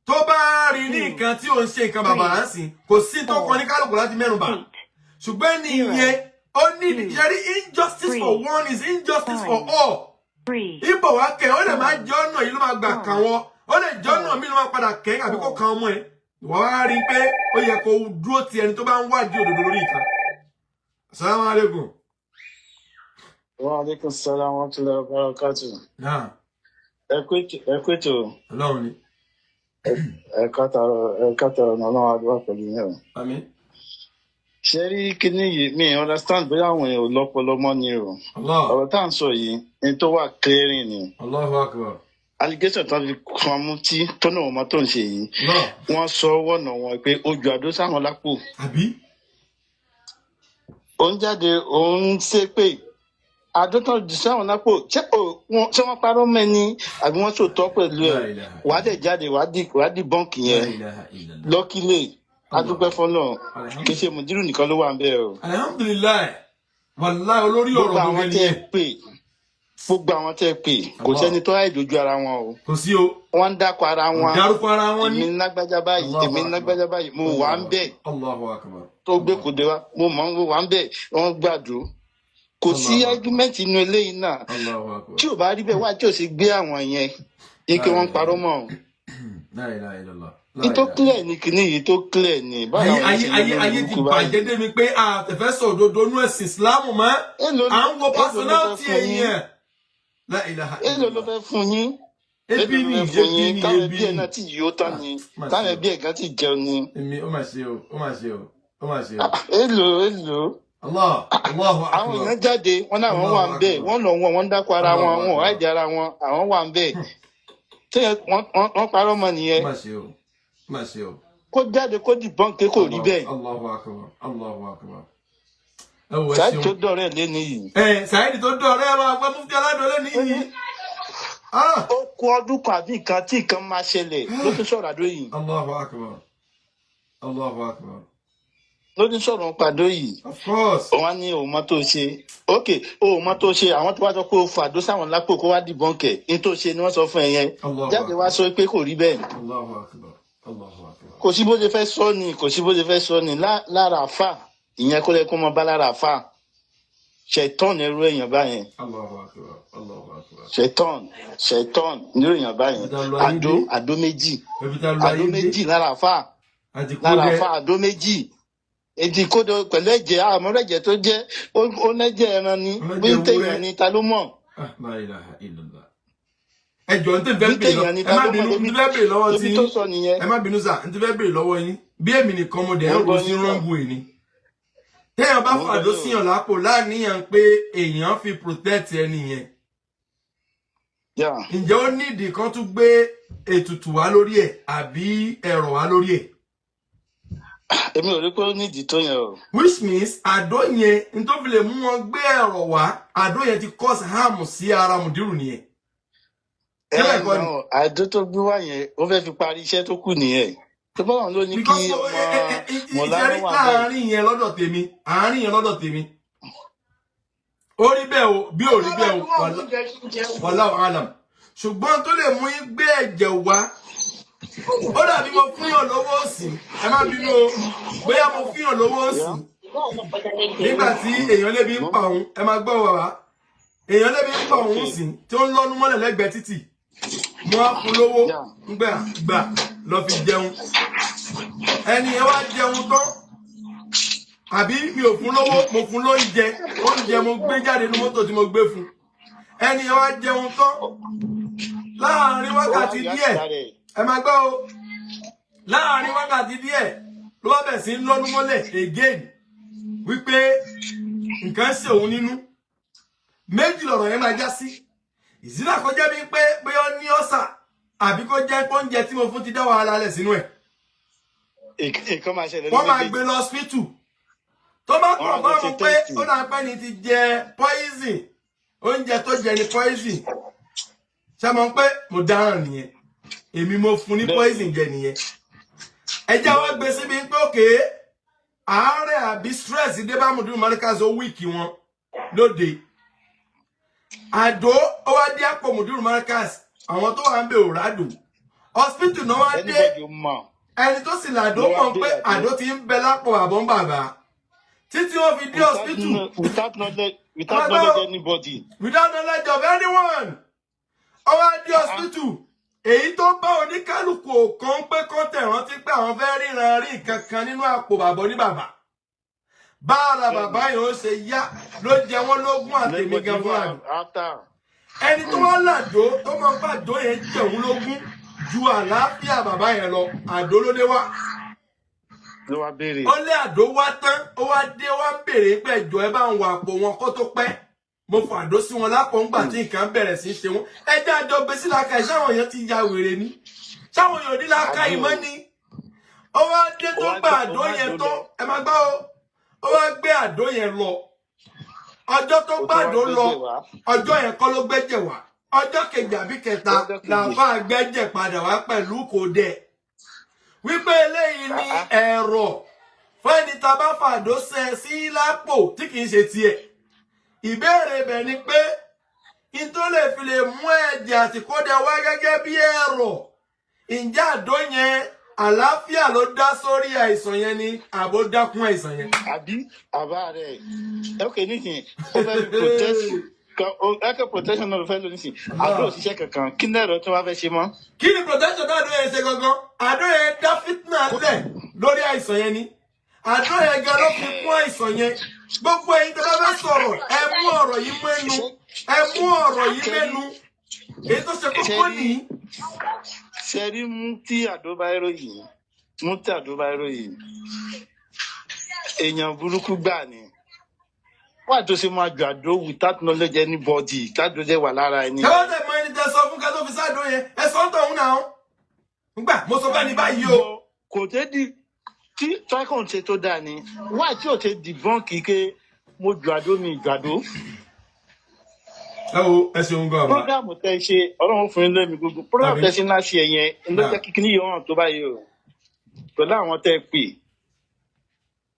tó bá rí ní nǹkan tí ò ń ṣe nǹkan bàbá ránṣin kò sí tó kọ ní kálukú láti mẹ́nu bà. Ṣùgbọ́n ní ìyẹn ó ní ìjẹ́rí injustice for one is injustice for all. Ibò wá kẹ́ ó lè máa jẹ́ ọ̀nà yìí ló máa gbà kàn wọ́n ó lè jẹ́ ọ̀nà mi ló máa padà kẹ́ àbí kó kan ọmọ ẹ̀. Wọ́n wá rí pé ó yẹ kó dúró ti ẹni tó bá ń wádìí òdodo lórí ìkan. Assalamu alaikum. Wa alaikum salam wa rahmatullahi wa barakatuh. Náà. Ẹ kwètò. Ọlọ́run ni. Ẹ kátàrọ̀ Ọlọ́run àdúrà pẹ̀lú yẹn. Àmín. Ṣé rí kíní yìí mi understand bóyá àwọn èèyàn ò lọ́pọlọ mọ́ ni o. Ọ̀rọ̀ tá à ń sọ yìí ní tó wà clearing ni. Allahu akbar. Allegation tó fi kan Mufti tó náà ọmọ tó ń ṣe yìí. Wọ́n sọ wọ́nà wọn pé ojú àdó sáwọn lápò. Àbí? Ó ń jáde òun ṣépè. Àdótán jù sáwọn lápò ṣé wọ́n parọ́ mẹ́ni àbí wọ́n sòtọ́ pẹ̀lú ẹ̀ wàá dẹ̀ jáde wàá di bọ́ǹkì yẹn lọ́kílẹ̀ adúpẹ́ fọ́nà kì í ṣe Mudiru nìkan ló wà ń bẹ̀ o. Alhamdulilayi wàláì olórí ọ̀rọ̀ gbogbo ẹni gbogbo àwọn tẹ́ pè kò sẹ́ni tó ráì dojú ara wọn o. Kò sí o. Wọ́n ń dákọ̀ ara wọn. Dárúkọ ara wọn ní. èmi ń lágbájá báyìí mo wà ń bẹ̀. Allahu akbar. tó gbé kò dé wa mo mọ̀ ń wà ń bẹ̀ wọ́n gbàdúró. Kò sí argument inú eléyìí náà tí ò bá rí bẹ́ẹ̀ wá tí ò sì gbé àwọn yẹn yín kí wọ́n parọ́ mọ́. ní tó clear ní kíní yìí tó clear ní báwo ayé ti bàjẹ́ dé mi pé àtẹ̀fẹ́ sọ òdodo nú ẹ̀sìn Islam mọ́ à ń wo personality èèyàn la ilaha èlò ló fẹ́ fún yín ebi ni táwọn ẹbí ẹ̀ náà ti yóò tán ni táwọn ẹbí ẹ̀ gan ti jẹun ni. èmi ó mà ṣe o èlò Allah àwọn èèyàn jáde wọn náà wọn wà ń bẹ wọn lọ wọn dákọ ara wọn wọn ò ẹ̀jẹ̀ ara wọn àwọn wà ń bẹ tí wọn parọ́ mọ́ nìyẹn má ṣe o kó jáde kó dìbọn ké kò rí bẹ́ẹ̀. Allahu akbar Saheed tó dọ̀rẹ́ lẹ́nu yìí. Saheed tó dọ̀rẹ́ wa gbọ́ Mufti Aládùn lẹ́nu yìí. Ó kú ọdún kan àbí nǹkan tí nǹkan máa ṣẹlẹ̀ ló tún sọ̀rọ̀ àdó yìí. Allahu akbar. Ló tún sọ̀rọ̀ pàdó yìí. Of course. Wọ́n ní òun mọ́ tó ṣe. Ok, òun mọ́ tó ṣe àwọn tó wá sọ pé o fàdó sáwọn lápò kó wá dìbọn kẹ̀. Ní tó ṣe ni wọ́n sọ fún ẹ yẹn. Jáde wá sọ pé kò rí bẹ́ẹ̀. Allahu akbar. Kò sí bó ṣe fẹ́ sọ ni lára àfà. Ìyẹn kó lẹ kó mọ bá lára àfà. Ṣẹ̀tán ẹrú èèyàn báyẹn. Ṣẹ̀tán nírú èèyàn báyẹn. Àdó méjì lára àfà. Àdó méjì. Èdè kódò pẹ̀lú ẹ̀jẹ̀ àmọ́ ẹ̀jẹ̀ tó jẹ́ ó lẹ́jẹ̀ ẹran ni bí ń tèèyàn ni ta ló mọ̀. Ẹjọ́ ń tẹ́ fẹ́ bèèrè lọ́wọ́ ẹ má bínú ń tẹ́ bèèrè lọ́wọ́ tí ẹ má bínú sà ń tẹ́ fẹ́ bèèrè lọ́wọ́ yín bí èmi nìkan mo dẹ̀ ń ro sí rọ́ǹgù èní. Téèyàn bá fàdó síyàn lápò láàníyàn pé èèyàn fi protect ẹni yẹn. Ǹjẹ́ ó nídìí kan tún gbé ètùtù wá lórí ẹ̀ àbí ẹ̀rọ wá lórí ẹ̀? Èmi ò rí pé ó nídìí tó yẹn o. Which means àdó yẹn n tó fi lè mú wọn gbé ẹ̀rọ wá àdó yẹn ti cause harm sí ara Mudiru nìyẹn. Àdó tó gbé wá yẹn ó fẹ́ fi parí iṣẹ́ tó kù nìyẹn. Tó bá wọn ló ní kí ọmọ Mọ̀lánà wà bẹ́ẹ̀. àárín yẹn lọ́dọ̀ tèmi ó rí bẹ́ẹ̀ o bí ò rí bẹ́ẹ̀ o wallahu alam ṣùgbọ́n tó lè mú yín gbé ẹ̀jẹ̀ wá ó dàbí mo fún yàn lówó òsì ẹ má bínú o bóyá mo fún yàn lówó òsì nígbà tí èèyàn lébi ń pa òun ẹ má gbọ́ wàrà èèyàn lébi ń pa òun sí tí ó ń lọ́nu mọ́lẹ̀ lẹ́gbẹ̀ẹ́ títì mo á fún lówó gbà lọ fi jẹun ẹni ẹ wá jẹun tán àbí mi ò fún lówó mo fún oúnjẹ mo gbé jáde ní mọ́tò tí mo gbé fún ẹni ẹ wá jẹun tán láàrin wákàtí díẹ̀ ẹ máa gbọ́ o láàrin wákàtí díẹ̀ ló wá bẹ̀ sí ń lọ́nu mọ́lẹ̀ again wípé nǹkan ṣe òun nínú méjì lọ̀rọ̀ yẹn máa já sí ìsìlá kó jẹ́ bí pé bóyá ó ní ọ̀sà àbí kó jẹ́ oúnjẹ tí mo fún ti dá wàhálà lẹ̀ sínú ẹ̀ wọ́n máa gbé lọ hospital tó bá kọ̀ fáwọn pé ó náà pẹ́ ni ti jẹ poison oúnjẹ tó jẹ ni poison ṣe mọ̀ pé mo dáràn nìyẹn èmi mo fún ní poison jẹ nìyẹn ẹjẹ wa gbé síbi pé òkè àárẹ̀ àbí stress dé bá Mudiru Markaz ó wíìkì wọn lóde àdó ó wá dé àpò Mudiru Markaz àwọn tó wà ń bẹ òrádò hospital náà wá dé ẹni tó sì làdó mọ̀ pé àdó ti ń bẹ lápò àbọ̀n bàbá títí wọ́n fi dé hospital without knowledge of anyone ó wá dé hospital èyí tó bá oníkálukú kan pé kán tẹ̀ rántí pé àwọn fẹ́ ríran rí nǹkan kan nínú àpò bàbá oníbàbà bára bàbá yìí ó ṣe yá ló jẹ wọ́n lógún àtẹ̀mí gan fún àmì ẹni tó wá làdó tó máa ń pàdó yẹn jẹun lógún ju àlàáfíà bàbá yẹn lọ àdó ló dé wá ó lé àdó wá tán ó wá dé wá ń béèrè pé ẹjọ ẹ bá ń wọ àpò wọn kó tó pẹ́ mo fàdó sí wọn lápò ńgbà tí nǹkan bẹ̀rẹ̀ sí ṣe wọn ẹjẹ àjọ gbé sí làákà ìṣáwọn èèyàn ti ya wèrè ni ṣáwọn èèyàn ní làákà ìmọ̀ ni ó wá dé tó gba àdó yẹn tó ẹ máa gbọ́ ó wá gbé àdó yẹn lọ ọjọ́ tó gbàdó lọ ọjọ́ yẹn kọ́ ló gbẹ́jẹ̀ wá ọjọ́ kejì àbí kẹta làǹfà gbẹ́jẹ̀ padà wá pẹ̀lú kò dẹ̀ wípé eléyìí ni ẹ̀rọ fún ẹni tá a bá fàdó sẹ sí lápò tí kì í ṣe tiẹ̀ ìbéèrè bẹ̀ ni pé in tó lè fi lè mú ẹ̀jẹ̀ àti kódẹ wá gẹ́gẹ́ bí ẹ̀rọ ǹjẹ́ àdó yẹn àlàáfíà ló dá sórí àìsàn yẹn ni àbó dákún àìsàn yẹn. àbí àbá rẹ̀ ókè nísìnyí ó fẹ́ fi protest ẹ̀kọ́ protection náà ló fẹ́ lónìí sí àdó òṣìṣẹ́ kankan kí náà lọ tí wọ́n fẹ́ ṣe mọ́. kí ni protection náà àdó yẹn ṣe gangan àdó yẹn dá fitna lẹ̀ lórí àìsàn yẹn ni àdó yẹn gan ló fi kún àìsàn yẹn gbogbo ẹ̀yin tó bá fẹ́ sọ̀rọ̀ ẹ mú ọ̀rọ̀ yìí mẹ́nu èyí tó ṣe kókó nìyí. ṣe rí mú tí àdó bá yìí èèyàn burúkú gbà ni wà tó ṣe máa jù àdó without knowledge anybody tádó jẹ́ wà lára ẹni. ṣé wọ́n tẹ̀ mọ ẹni tẹ sọ fún ká tó fi sáàdó yẹn ẹ sọ ń tọ̀ òun náà nígbà mo sọ fẹ́ ní báyìí o. kò tẹ́ di tí tọ́kàn ṣe tó dáa ni wà tí ò ṣe dìbọn kíké mo jù àdó mi jù àdó. ẹ wo ẹ ṣeun gan àbá. program tẹ ṣe ọlọ́run fún ilé mi gbogbo program tẹ ṣe ńlá ṣe ẹ̀yẹn ló jẹ́ kíkiri yìí hàn tó báyìí o pẹ̀lú àwọn tẹ́ pè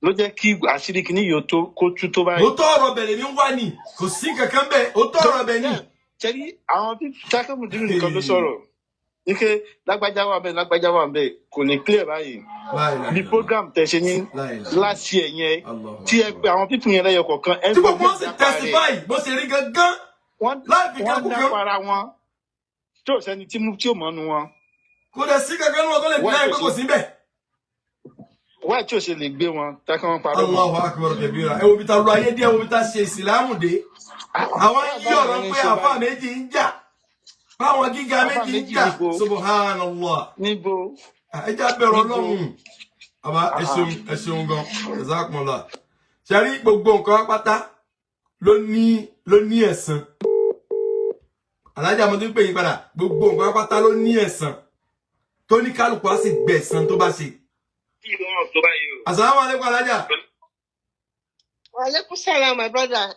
ló jẹ́ kí àṣírí kìíní yìí kó tú tó báyìí. ó tọ́ ọ̀rọ̀ bẹ̀rẹ̀ ní wá ní kò sí kankan bẹ́ẹ̀ ó tọ́ ọ̀rọ̀ bẹ̀ ní. ṣẹ́rí àwọn tí sákẹ́mùdínú nìkan ló sọ̀rọ̀ ní pé lágbájá wà bẹ́ẹ̀ kò ní clear báyìí bí program tẹ ṣe ní láti ẹ̀yẹn tí ẹ pé àwọn pípù yẹn lẹ́yọ kọ̀ọ̀kan ẹ tí gbogbo wọn sì testify bó ṣe rí gangan láì fi wọ́n kankan dá para wọn tí ò sẹ́ni tí ò mọ́nu wọn. kò dẹ̀ sí kankan ní wọn tó lè bí láì pé kò sí bẹ́ẹ̀. wáyé tí ò ṣe lè gbé wọn tákàn wọn parọ́. Allahu akbar kabira ẹ wo bí ta lu ayé díẹ̀ wo bí ta ṣe ìsìlámù dé àwọn yí ọ̀rọ̀ pé àfa méjì ń jà báwọn gíga méjì ń jà subhanallah níbo. ẹ já bẹ̀rù Ọlọ́run àbá ẹ ṣeun gan jazakumullah ṣe rí gbogbo nǹkan pátá ló ní ẹ̀san alájà mo ti ń pè yín padà gbogbo nǹkan pátá ló ní ẹ̀san tó ní kálukú á sì gbẹ̀san tó bá ṣe. Assalamu alaikum alájà. Wa alaikum salam my brother.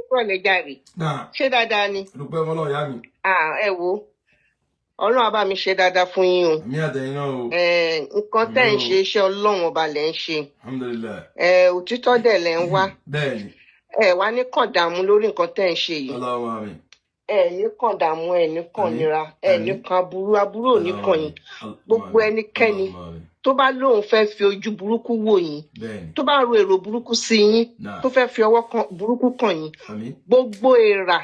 Kúrò lè jàre. Ṣé dáadáa ni? Dúpẹ́ ọmọlọ́ ìyá mi. Ẹ wo Ọlọ́run á bá mi ṣe dáadáa fún yín o. Àmì àtẹ̀yìn náà o. Nǹkan tẹ́ ń ṣe iṣẹ́ Ọlọ́run ọba lẹ̀ ń ṣe. Alhamdulillah. Òtítọ́ dẹ̀ lẹ̀ ń wá. Bẹ́ẹ̀ni. Wá ní kàn dààmú lórí nǹkan tẹ́ ń ṣe yìí. Allahumma amin. Ní kàn dààmú ní kàn nira ní kan aburú ò ní kàn yín. Gbogbo ẹnikẹ́ni tó bá lóun fẹ́ fi ojú burúkú wò yín tó bá ro èrò burúkú sí yín tó fẹ́ fi ọwọ́ burúkú kàn yín gbogbo èèrà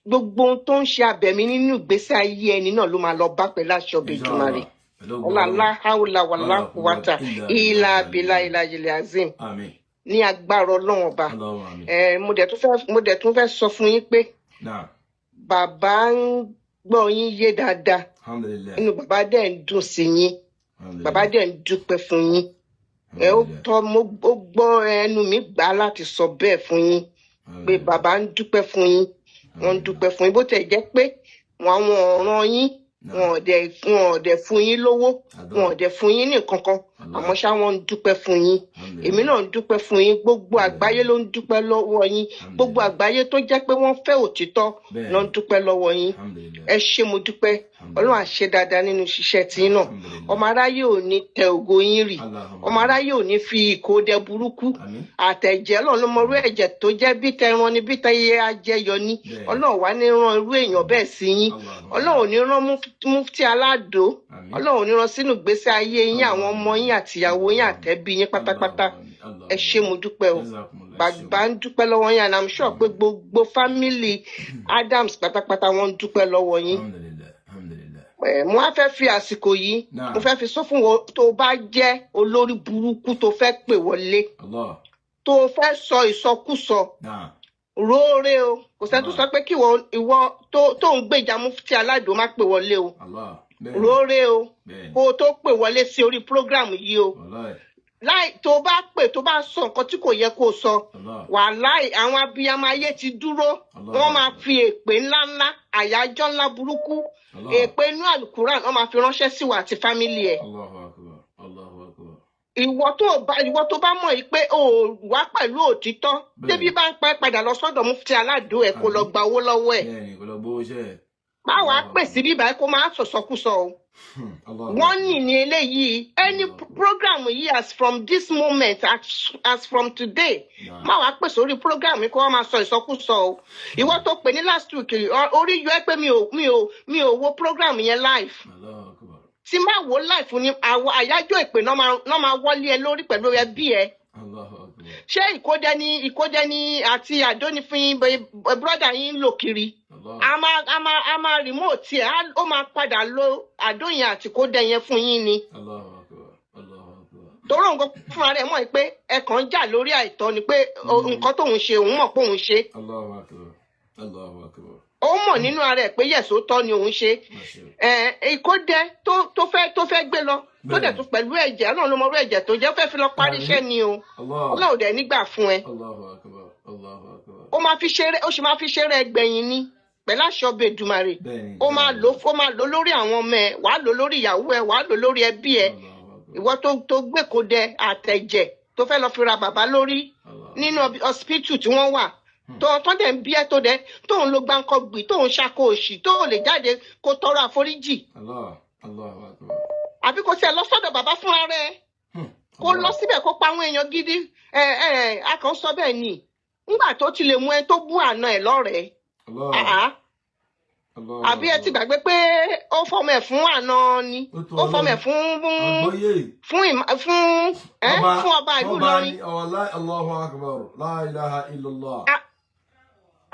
gbogbo ohun tó ń ṣe abẹ̀mí nínú ìgbésí ayé ẹni náà ló máa lọ bá pẹ̀lú aṣọ Olódùmarè ọláláhàúlà wàláhùwátà ìlà abilà ìlà ìlà azim ní agbára Ọlọ́run ọba mo dẹ̀ tún fẹ́ sọ fún yín pé bàbá ń gbọ́ yín yé dáadáa inú bàbá dẹ̀ ń dùn sí yín bàbá dẹ̀ ń dúpẹ́ fún yín ó gbọ́ ẹnu mi gbà láti sọ bẹ́ẹ̀ fún yín pé bàbá ń dúpẹ́ fún yín wọ́n ń dúpẹ́ fún yín bó tẹ̀ jẹ́ pé àwọn ọ̀ràn yín wọn ò dẹ̀ fún yín lówó wọn ò dẹ̀ fún yín ní nǹkan kan àmọ́ ṣá wọ́n ń dúpẹ́ fún yín èmi náà ń dúpẹ́ fún yín gbogbo àgbáyé ló ń dúpẹ́ lọ́wọ́ yín gbogbo àgbáyé tó jẹ́ pé wọ́n fẹ́ òtítọ́ ló ń dúpẹ́ lọ́wọ́ yín ẹ ṣé mo dúpẹ́ Ọlọ́run á ṣe dáadáa nínú ṣiṣẹ́ tí náà ọmọ aráyé ò ní tẹ ògo yín rì ọmọ aráyé ò ní fi ìkódẹ burúkú àtẹ̀jẹ́ Ọlọ́run ló mọ irú ẹ̀jẹ̀ tó jẹ́ bí tẹran ni bí tẹyẹ ajẹyọ ni Ọlọ́run wá ní rán irú èèyàn bẹ́ẹ̀ sí yín Ọlọ́run ò ní rán mufti aládò Ọlọ́run ò ní rán sínú ìgbésí ayé yín àwọn ọmọ yín àtìyàwó yín àtẹ̀bí yín pátápátá ẹ ṣé mo dúpẹ́ o bàbá ń dúpẹ́ lọ́wọ́ yín and I'm sure pé gbogbo family Adams pátápátá wọ́n ń dúpẹ́ lọ́wọ́ yín mo wá fẹ́ fi àsìkò yìí mo fẹ́ fi sọ fún wọn tó bá jẹ́ olórí burúkú tó fẹ́ pè wọlé tó fẹ́ sọ ìsọkúsọ róore o kò sẹ́ni tó sọ pé kí ìwọ tó ń gbèjà mufti aládùn má pè wọlé o róore o kó o tó pè wọlé sí orí program yìí o láì tó bá pè tó bá sọ nǹkan tí kò yẹ kó o sọ wàláì àwọn abiyamọ ayé ti dúró wọ́n máa fi èpè ńláńlá àyájọ́ ńlá burúkú èpè inú àlùkùrán wọ́n máa fi ránṣẹ́ sí wa àti fámílì ẹ̀. ìwọ tó bá mọ̀ yìí pé o wá pẹ̀lú òtítọ́ débi bá ń pẹ́ padà lọ sọ́dọ̀ mufti aládò ẹ̀ kó lọ gba owó lọ́wọ́ ẹ̀. báwa pè sí bíbá ẹ kó máa sọ̀sọ́kúsọ o. wọ́n yìn ní eléyìí any program yìí as from this moment as from today máa wá pè sórí program yìí kó wọ́n máa sọ ìsọkúsọ o. ìwọ tó pè ní last week orí yọ ẹ pé mi ò wo program yẹn live tí máa wò live ní àyájọ́ ìpè náà máa wọlé ẹ lórí pẹ̀lú ẹbí ẹ ṣé ìkódẹ ni àti àdónífín brọ́dà yín lò kiri a máa remote ẹ̀ ó máa padà lo àdóyìn àti kódẹ yẹn fún yín ni torí òun fúnra rẹ̀ mọ̀ pé ẹ kàn ń jà lórí àìtọ́ ni pé nǹkan tóun ṣe òun mọ̀ pé òun ṣe ó mọ̀ nínú ara ẹ̀ pé yẹ̀só tọ́ ni òun ṣe ìkódẹ tó fẹ́ gbé lọ tó dẹ̀ tún pẹ̀lú ẹ̀jẹ̀ náà ló mọ orí ẹ̀jẹ̀ tó jẹ́ fẹ́ fi lọ parí iṣẹ́ ni o ọlọ́run dẹ̀ nígbà fún ẹ ó sì máa fi ṣeré ẹgbẹ̀yìn ni pẹ̀lú aṣọ Olódùmarè ó máa lò lórí àwọn ọmọ ẹ wàá lò lórí ìyàwó ẹ wàá lò lórí ẹbí ẹ ìwọ tó gbé kódẹ àtẹ̀jẹ̀ tó fẹ́ lọ fi ra bàbá lórí nínú hospital tí wọ́n wà tó dẹ̀ ń bí ẹ tó ń lo gbáǹkọ́gbì tó ń ṣàkó òṣì tó lè jáde kó tọrọ àforíjì àbí kò tiẹ̀ lọ sọ́dọ̀ bàbá fúnra rẹ̀ kó lọ síbẹ̀ kó pa àwọn èèyàn gidi a kàn sọ bẹ́ẹ̀ ni nígbà tó ti lè mú ẹ tó bú àna ẹ lọ́rẹ̀ẹ́ àbí ẹ ti gbàgbé pé ó fọmọ ẹ fún àna ni ó fọmọ ẹ fún ọba ìlú Ìlọrin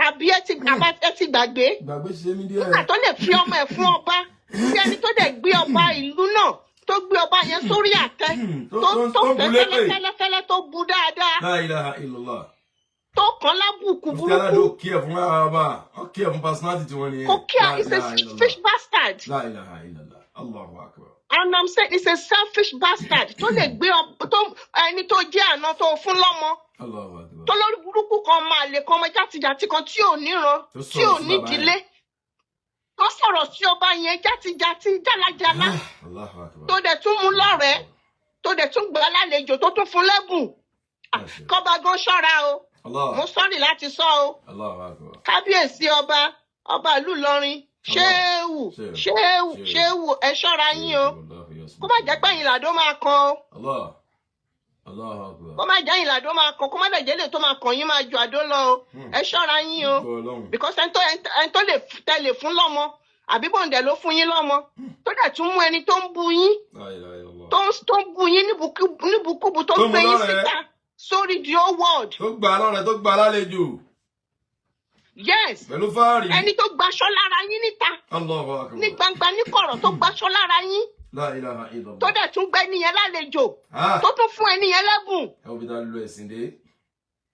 àbí ẹ ti gbàgbé nígbà tó lè fi ọmọ ẹ fún ọba bí ẹni tó dẹ̀ gbé ọba ìlú náà tó gbé ọba yẹn sórí àtẹ tó fẹ́ fẹ́lẹ́fẹ́lẹ́ tó bu dáadáa tó kàn lábùkù burúkú kò kí a is a selfish bastard and I'm saying it's a selfish bastard tó lè gbé ẹni tó jẹ́ àná tó fún lọ́mọ tó lórí burúkú kan máa lè kan ọmọ játijàti kan tí ò níran tí ò nídìílé tó sọ̀rọ̀ sí ọba yẹn játijàti jálajàla tó dẹ̀ tún mú lọ́rẹ̀ẹ́ tó dẹ̀ tún gbà lálejò tó tún fún lẹ́bùn kọ́ba gan ṣọ́ra o mo sọ́rí láti sọ o kábíyèsí ọba ìlú Ìlọrin ṣéwù ẹ ṣọ́ra yín o kó má jẹ́ pé ẹ̀yin làdó máa kan o kó má jẹ́ ẹ̀yin làdó máa kan kó má dẹ̀ jẹ́ lè tó máa kàn yín máa ju àdó lọ o ẹ ṣọ́ra yín o because ẹni tó lè tẹ̀lé fún lọ́mọ àbí bòǹdẹ̀ ló fún yín lọ́mọ tó dẹ̀ tún mú ẹni tó ń bu yín tó ń bu yín níbukúbu tó ń gbé yín síta sórí the whole world. tó gbà lọ́rẹ̀ tó gbà lálejò. yes pẹ̀lú fáàrí. ẹni tó gbaṣọ lára yín níta. Allahu Akbar. ní gbangba ní kọ̀rọ̀ tó gbaṣọ lára yín. La ilaha illallah. tó dẹ̀ tún gbé ẹniyẹn lálejò. tó tún fún ẹniyẹn lẹ́bùn. ẹ wo bí dáa lu ẹ̀sìn dé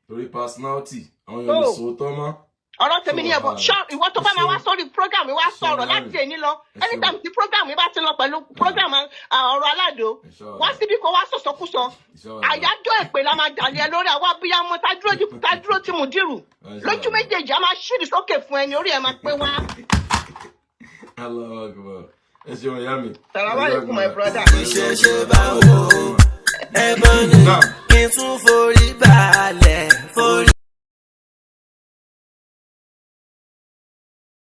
torí personality àwọn yóò lè sòótọ́ mọ́. ọ̀rọ̀ tèmi ni ẹ̀bọ̀ ìwọ tó bá máa wá sórí program wá sọ̀rọ̀ láti èní lọ anytime tí program bá ti lọ pẹ̀lú program ọ̀rọ̀ aládò wá síbi kó wá sọ̀sọ̀kúsọ àyájọ́ èpè la máa dàlẹ́ lórí àwọn abiyamọ tá dúró tí mo dìrù lójú méjèèjì a máa ṣírí sókè fún ẹni orí ẹ máa pé wá. Allahu Akbar. ẹ ṣeun ìyá mi. Salaam alaikum my brother. ìṣẹ̀ṣẹ̀ báwo ẹ̀gbọ́n ni kí n tún forí balẹ̀ forí.